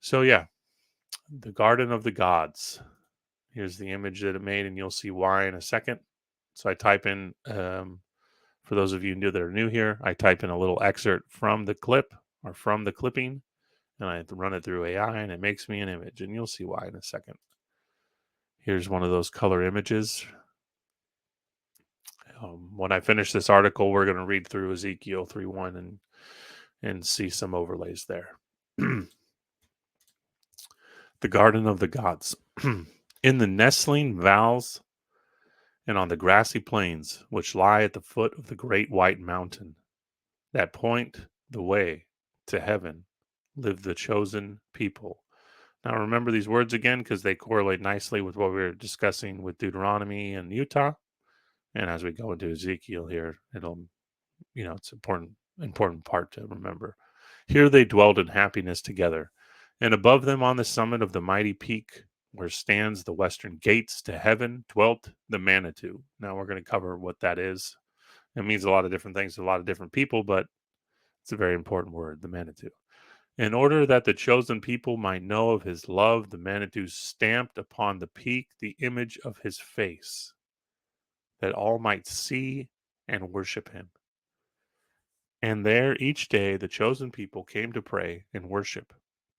So yeah, the Garden of the Gods. Here's the image that it made, and you'll see why in a second. So I type in, for those of you that are new here, I type in a little excerpt from the clip or from the clipping, and I run it through AI, and it makes me an image, and you'll see why in a second. Here's one of those color images. When I finish this article, we're going to read through Ezekiel 3:1 and see some overlays there. The Garden of the Gods. In the nestling valles and on the grassy plains which lie at the foot of the great white mountain that point the way to heaven live the chosen people. Now remember these words again because they correlate nicely with what we were discussing with Deuteronomy and Utah. And as we go into Ezekiel here, it's important part to remember. Here they dwelled in happiness together, and above them on the summit of the mighty peak where stands the western gates to heaven dwelt the Manitou. Now we're going to cover what that is. It means a lot of different things to a lot of different people, but it's a very important word, the Manitou. In order that the chosen people might know of his love, the Manitou stamped upon the peak the image of his face, that all might see and worship him. And there each day the chosen people came to pray and worship,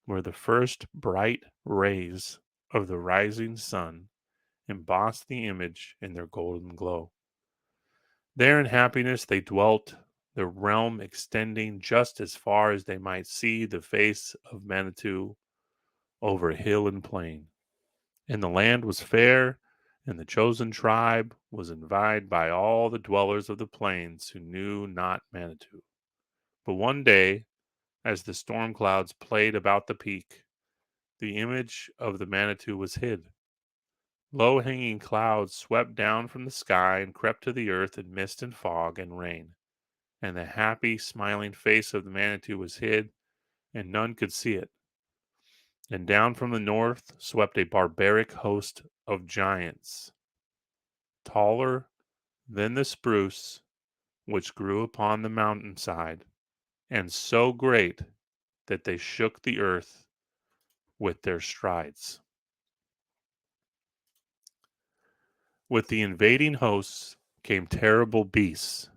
where the first bright rays of the rising sun embossed the image in their golden glow. There in happiness they dwelt, the realm extending just as far as they might see the face of Manitou over hill and plain. And the land was fair, and the chosen tribe was envied by all the dwellers of the plains who knew not Manitou. But one day, as the storm clouds played about the peak, the image of the Manitou was hid. Low hanging clouds swept down from the sky and crept to the earth in mist and fog and rain, and the happy, smiling face of the Manitou was hid, and none could see it. And down from the north swept a barbaric host of giants, taller than the spruce which grew upon the mountainside, and so great that they shook the earth with their strides. With the invading hosts came terrible beasts,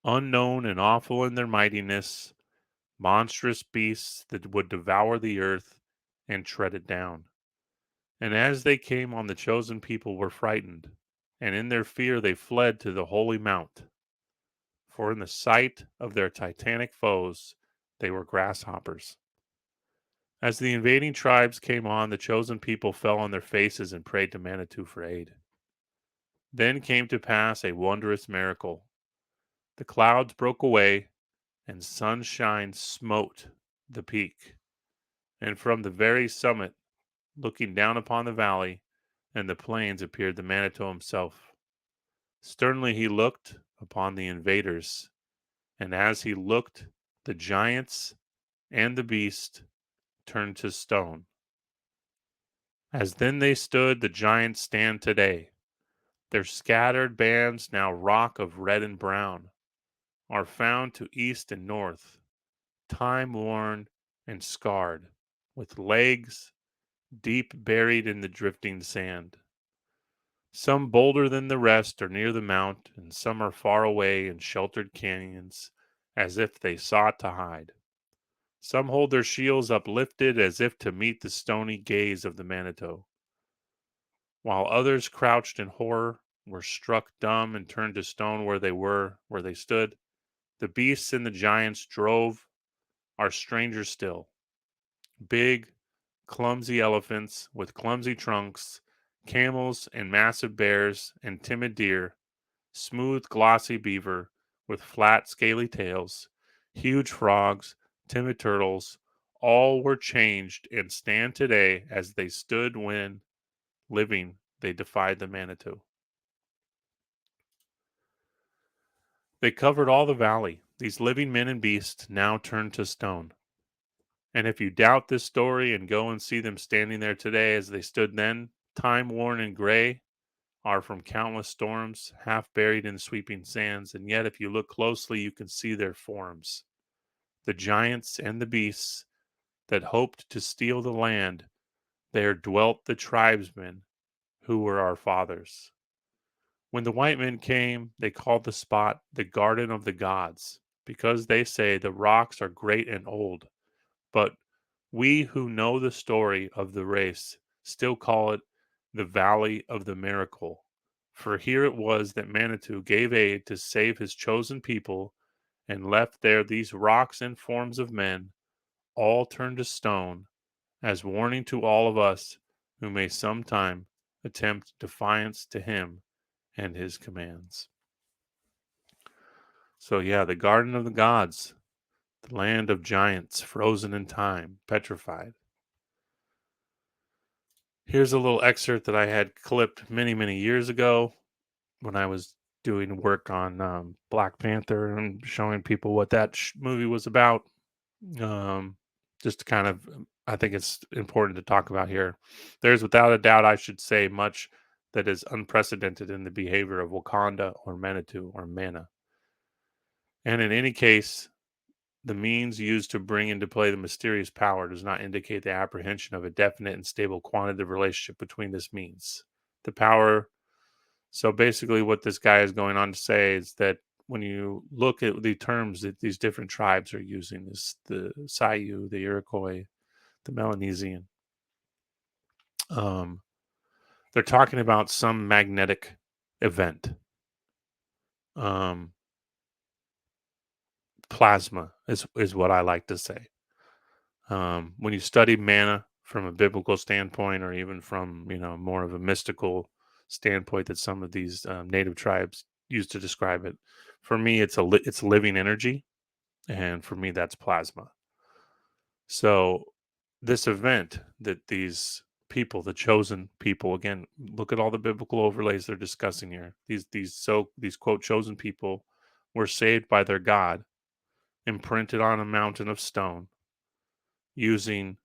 unknown and awful in their mightiness, monstrous beasts that would devour the earth and tread it down. And as they came on, the chosen people were frightened, and in their fear they fled to the holy mount. For in the sight of their titanic foes, they were grasshoppers. As the invading tribes came on, the chosen people fell on their faces and prayed to Manitou for aid. Then came to pass a wondrous miracle. The clouds broke away, and sunshine smote the peak. And from the very summit, looking down upon the valley and the plains, appeared the Manitou himself. Sternly he looked upon the invaders, and as he looked, the giants and the beast turned to stone. As then they stood, the giants stand today. Their scattered bands, now rock of red and brown, are found to east and north, time worn and scarred, with legs deep buried in the drifting sand. Some bolder than the rest are near the mount, and some are far away in sheltered canyons, as if they sought to hide. Some hold their shields uplifted as if to meet the stony gaze of the Manitou, while others, crouched in horror, were struck dumb and turned to stone where they stood. The beasts and the giants drove are strangers still. Big, clumsy elephants with clumsy trunks, camels and massive bears and timid deer, smooth, glossy beaver with flat, scaly tails, huge frogs, timid turtles, all were changed and stand today as they stood when, living, they defied the Manitou. They covered all the valley. These living men and beasts now turned to stone. And if you doubt this story and go and see them standing there today as they stood then, time worn and gray, are from countless storms, half buried in sweeping sands, and yet if you look closely, you can see their forms. The giants and the beasts that hoped to steal the land. There dwelt the tribesmen who were our fathers. When the white men came, they called the spot the Garden of the Gods, because they say the rocks are great and old. But we who know the story of the race still call it the Valley of the Miracle. For here it was that Manitou gave aid to save his chosen people and left there these rocks and forms of men, all turned to stone, as warning to all of us who may sometime attempt defiance to him and his commands. So, yeah, the Garden of the Gods, the land of giants, frozen in time, petrified. Here's a little excerpt that I had clipped many, many years ago when I was doing work on Black Panther and showing people what that movie was about. Um, just to kind of, I think it's important to talk about here. There's without a doubt, I should say, much that is unprecedented in the behavior of Wakanda or Manitou or Mana. And in any case, the means used to bring into play the mysterious power does not indicate the apprehension of a definite and stable quantitative relationship between this means. The power. So basically, what this guy is going on to say is that when you look at the terms that these different tribes are using, this the Sayu, the Iroquois, the Melanesian, um, they're talking about some magnetic event. Um, Plasma is what I like to say. When you study mana from a biblical standpoint, or even from more of a mystical standpoint that some of these native tribes use to describe it, for me it's living energy, and for me that's plasma. So this event that these people, the chosen people, again, look at all the biblical overlays they're discussing here. These quote chosen people were saved by their God, imprinted on a mountain of stone using,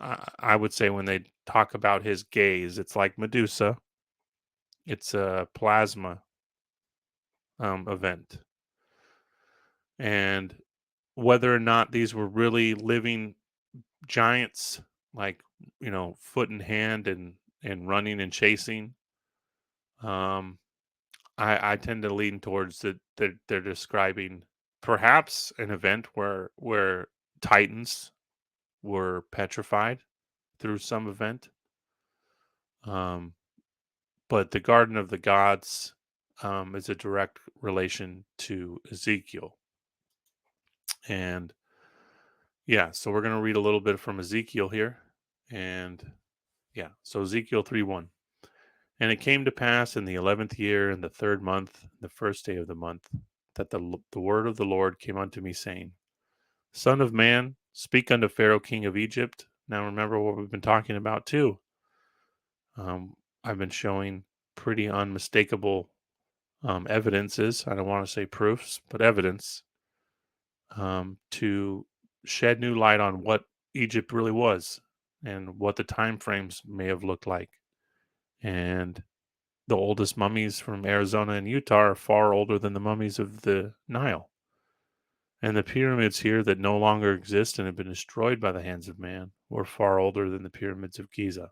I would say, when they talk about his gaze, it's like Medusa. It's a plasma event. And whether or not these were really living giants, like, foot in hand and running and chasing, um, I tend to lean towards that they're describing perhaps an event where titans were petrified through some event. Um, But the Garden of the Gods is a direct relation to Ezekiel. And yeah, so we're going to read a little bit from Ezekiel here. And yeah, so Ezekiel 3:1. And it came to pass in the 11th year, in the 3rd month, the 1st day of the month, that the word of the Lord came unto me, saying, Son of man, speak unto Pharaoh, king of Egypt. Now remember what we've been talking about too. I've been showing pretty unmistakable evidences. I don't want to say proofs, but evidence, to shed new light on what Egypt really was and what the time frames may have looked like. And the oldest mummies from Arizona and Utah are far older than the mummies of the Nile. And the pyramids here that no longer exist and have been destroyed by the hands of man were far older than the pyramids of Giza.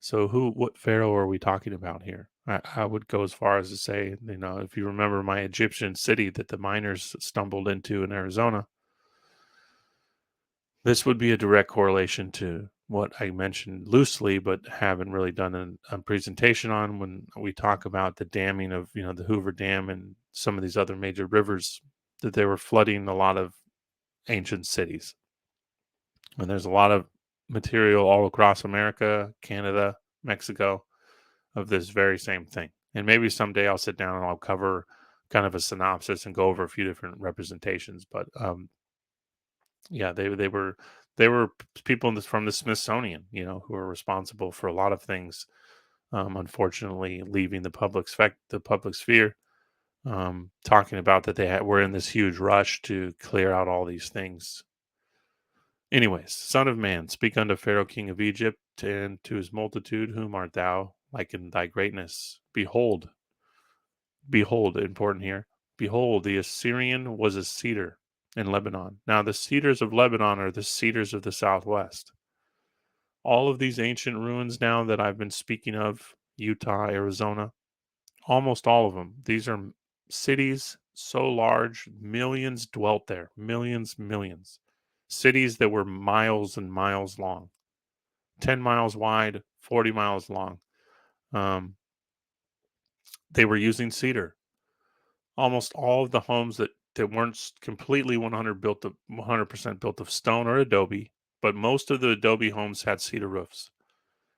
So what pharaoh are we talking about here? I would go as far as to say, if you remember my Egyptian city that the miners stumbled into in Arizona, this would be a direct correlation to what I mentioned loosely, but haven't really done a presentation on when we talk about the damming of, the Hoover Dam and some of these other major rivers, that they were flooding a lot of ancient cities. And there's a lot of material all across America, Canada, Mexico, of this very same thing. And maybe someday I'll sit down and I'll cover kind of a synopsis and go over a few different representations. But yeah, they were people from the Smithsonian, who are responsible for a lot of things. Unfortunately, leaving the public sphere. Talking about that were in this huge rush to clear out all these things. Anyways, Son of man, speak unto Pharaoh king of Egypt, and to his multitude, whom art thou like in thy greatness? Behold, important here. Behold, the Assyrian was a cedar. in Lebanon. Now, the cedars of Lebanon are the cedars of the Southwest. All of these ancient ruins now that I've been speaking of, Utah, Arizona, almost all of them, these are cities so large, millions dwelt there, millions, millions. Cities that were miles and miles long, 10 miles wide, 40 miles long. Um, they were using cedar. Almost all of the homes that weren't completely 100% built of stone or adobe, but most of the adobe homes had cedar roofs.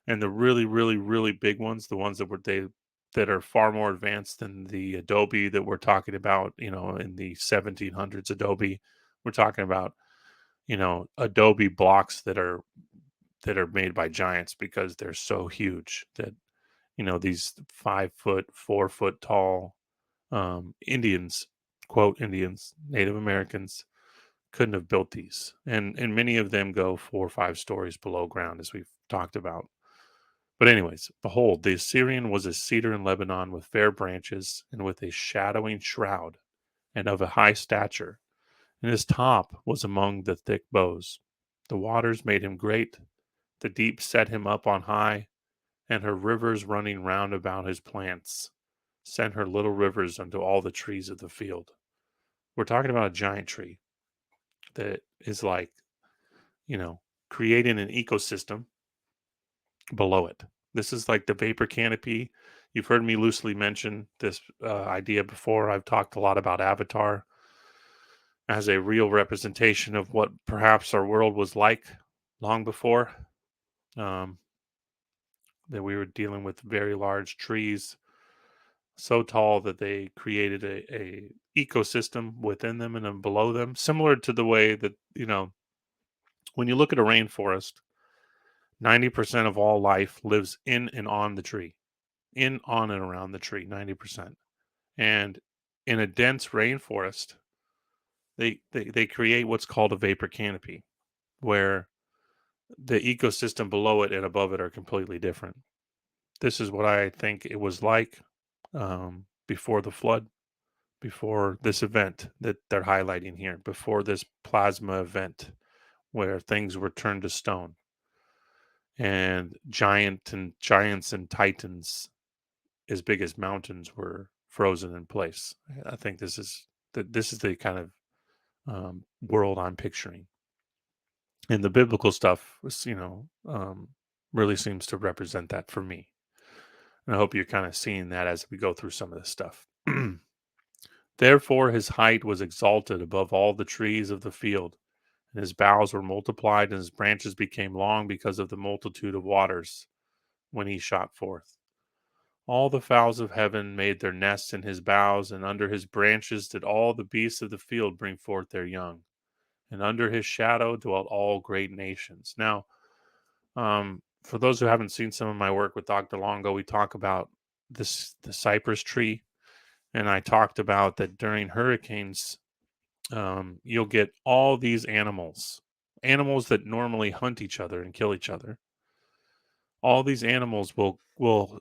And the really, really, really big ones, the ones that are far more advanced than the adobe that we're talking about, in the 1700s adobe, we're talking about, adobe blocks that are made by giants because they're so huge that, these 5 foot, 4 foot tall Indians, quote Indians, Native Americans, couldn't have built these, and many of them go 4 or 5 stories below ground, as we've talked about. But anyways, behold, the Assyrian was a cedar in Lebanon with fair branches and with a shadowing shroud, and of a high stature, and his top was among the thick boughs. The waters made him great, the deep set him up on high, and her rivers running round about his plants sent her little rivers unto all the trees of the field. We're talking about a giant tree that is like, you know, creating an ecosystem below it. This is like the vapor canopy. You've heard me loosely mention this idea before. I've talked a lot about Avatar as a real representation of what perhaps our world was like long before. Um, that we were dealing with very large trees, so tall that they created a ecosystem within them and then below them, similar to the way that, when you look at a rainforest, 90% of all life lives in and on the tree, in, on, and around the tree, 90%. And in a dense rainforest, they create what's called a vapor canopy, where the ecosystem below it and above it are completely different. This is what I think it was like before the flood, before this event that they're highlighting here, before this plasma event where things were turned to stone and giants and titans as big as mountains were frozen in place. I think this is the kind of world I'm picturing, and the biblical stuff was, really seems to represent that for me. And I hope you're kind of seeing that as we go through some of this stuff. Therefore, his height was exalted above all the trees of the field, and his boughs were multiplied, and his branches became long because of the multitude of waters when he shot forth. All the fowls of heaven made their nests in his boughs, and under his branches did all the beasts of the field bring forth their young. And under his shadow dwelt all great nations. Now, for those who haven't seen some of my work with Dr. Longo, we talk about the cypress tree, and I talked about that during hurricanes, you'll get all these animals that normally hunt each other and kill each other. All these animals will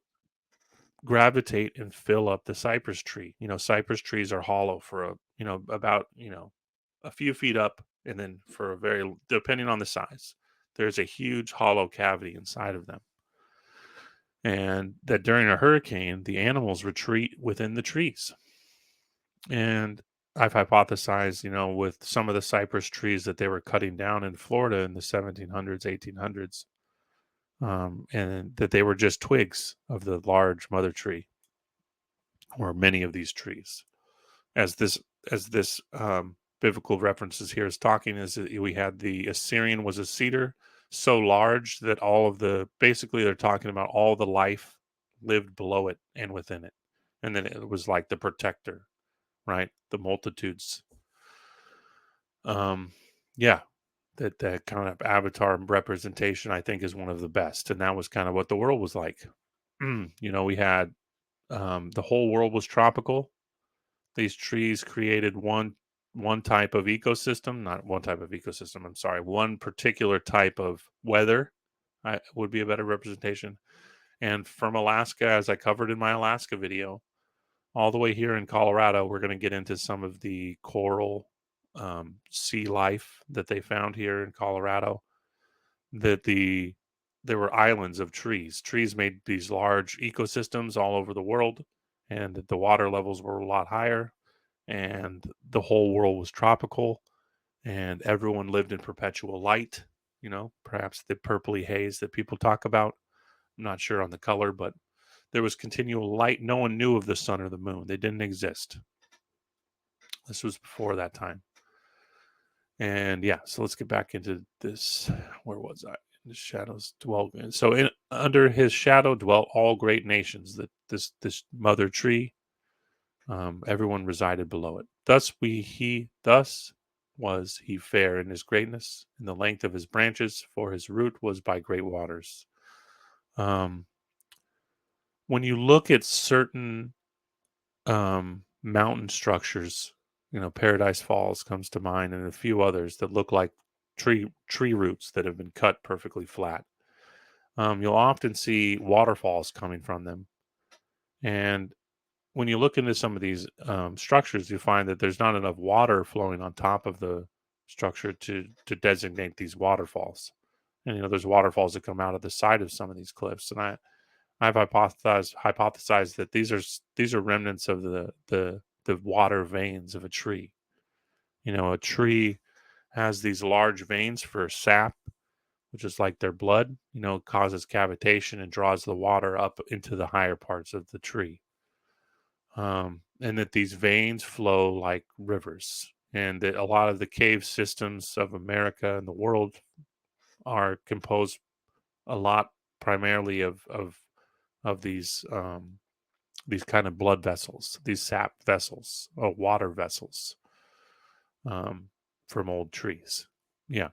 gravitate and fill up the cypress tree. Cypress trees are hollow for about, a few feet up, and then for a very, depending on the size, there's a huge hollow cavity inside of them. And that during a hurricane, the animals retreat within the trees. And I've hypothesized, with some of the cypress trees that they were cutting down in Florida in the 1700s, 1800s, and that they were just twigs of the large mother tree, or many of these trees. As this biblical references here is talking, is that we had the Assyrian was a cedar so large that basically they're talking about all the life lived below it and within it, and then it was like the protector, right? The multitudes. Yeah, that kind of avatar representation I think is one of the best, and that was kind of what the world was like. We had the whole world was tropical. These trees created one type of ecosystem, not one type of ecosystem, I'm sorry, one particular type of weather, would be a better representation. And from Alaska, as I covered in my Alaska video, all the way here in Colorado, we're going to get into some of the coral sea life that they found here in Colorado. That there were islands of trees. Trees made these large ecosystems all over the world, and that the water levels were a lot higher, and the whole world was tropical, and everyone lived in perpetual light. Perhaps the purpley haze that people talk about. I'm not sure on the color, but there was continual light. No one knew of the sun or the moon. They didn't exist. This was before that time. And yeah, so let's get back into this. Where was I? In the shadows dwell. So under his shadow dwelt all great nations. That this mother tree, everyone resided below it. Thus was he fair in his greatness, in the length of his branches, for his root was by great waters. Um, when you look at certain mountain structures, Paradise Falls comes to mind, and a few others that look like tree roots that have been cut perfectly flat. You'll often see waterfalls coming from them, and when you look into some of these structures, you find that there's not enough water flowing on top of the structure to designate these waterfalls. And there's waterfalls that come out of the side of some of these cliffs, and I've hypothesized that these are remnants of the water veins of a tree. A tree has these large veins for sap, which is like their blood. Causes cavitation and draws the water up into the higher parts of the tree. And that these veins flow like rivers, and that a lot of the cave systems of America and the world are composed a lot primarily of these kind of blood vessels, these sap vessels, or water vessels, um, from old trees. Yeah.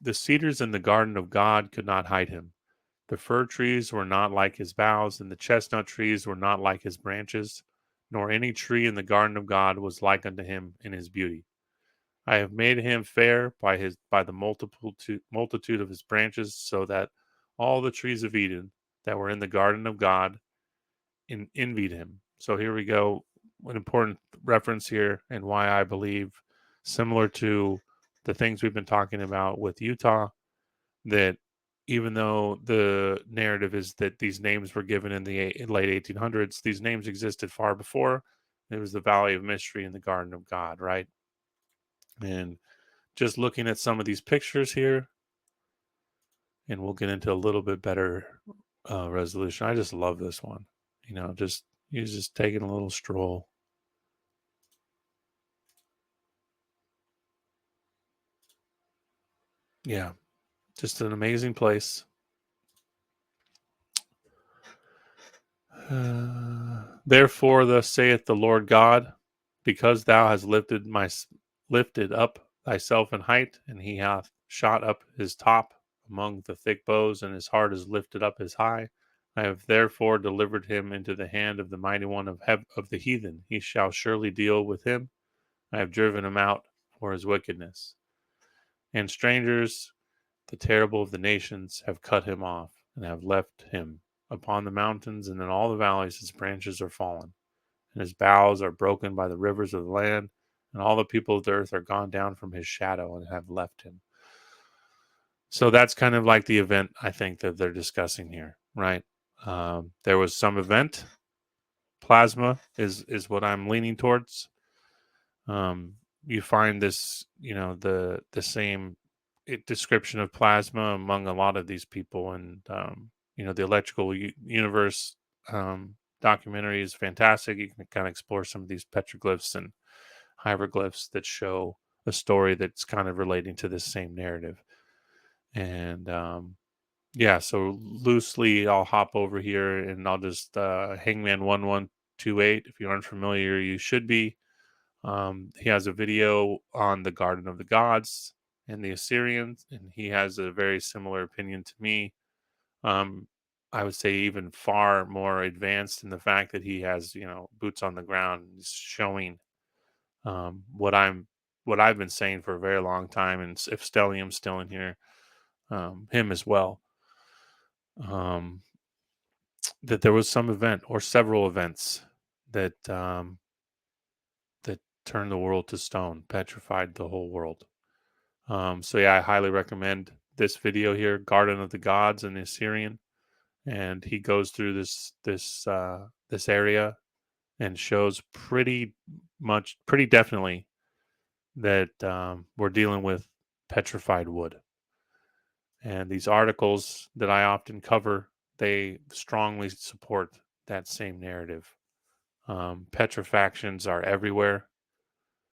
The cedars in the garden of God could not hide him. The fir trees were not like his boughs, and the chestnut trees were not like his branches, nor any tree in the garden of God was like unto him in his beauty. I have made him fair by the multitude of his branches, so that all the trees of Eden that were in the garden of God envied him. So here we go. An important reference here, and why I believe, similar to the things we've been talking about with Utah, that even though the narrative is that these names were given in the late 1800s, these names existed far before. It was the Valley of Mystery in the Garden of God, right? And just looking at some of these pictures here, and we'll get into a little bit better resolution. I just love this one. Just he's just taking a little stroll. Yeah, just an amazing place. Therefore, thus saith the Lord God, because thou hast lifted up thyself in height, and he hath shot up his top among the thick bows, and his heart is lifted up as high. I have therefore delivered him into the hand of the mighty one of the heathen. He shall surely deal with him. I have driven him out for his wickedness. And strangers, the terrible of the nations, have cut him off, and have left him upon the mountains, and in all the valleys his branches are fallen, and his boughs are broken by the rivers of the land, and all the people of the earth are gone down from his shadow and have left him. So that's kind of like the event I think that they're discussing here, right? There was some event. Plasma is what I'm leaning towards. You find this, the same description of plasma among a lot of these people, and the electrical universe documentary is fantastic. You can kind of explore some of these petroglyphs and hieroglyphs that show a story that's kind of relating to this same narrative. And yeah, so loosely I'll hop over here and I'll just Hangman 1128. If you aren't familiar, you should be. He has a video on the Garden of the Gods and the Assyrians, and he has a very similar opinion to me. Um, I would say even far more advanced in the fact that he has, boots on the ground, and he's showing um, what I'm what I've been saying for a very long time, and if Stellium's still in here, him as well. Um, that there was some event or several events that turned the world to stone, petrified the whole world. So yeah, I highly recommend this video here, Garden of the Gods in the Assyrian, and he goes through this area and shows pretty definitely that we're dealing with petrified wood. And these articles that I often cover, they strongly support that same narrative. Petrifactions are everywhere.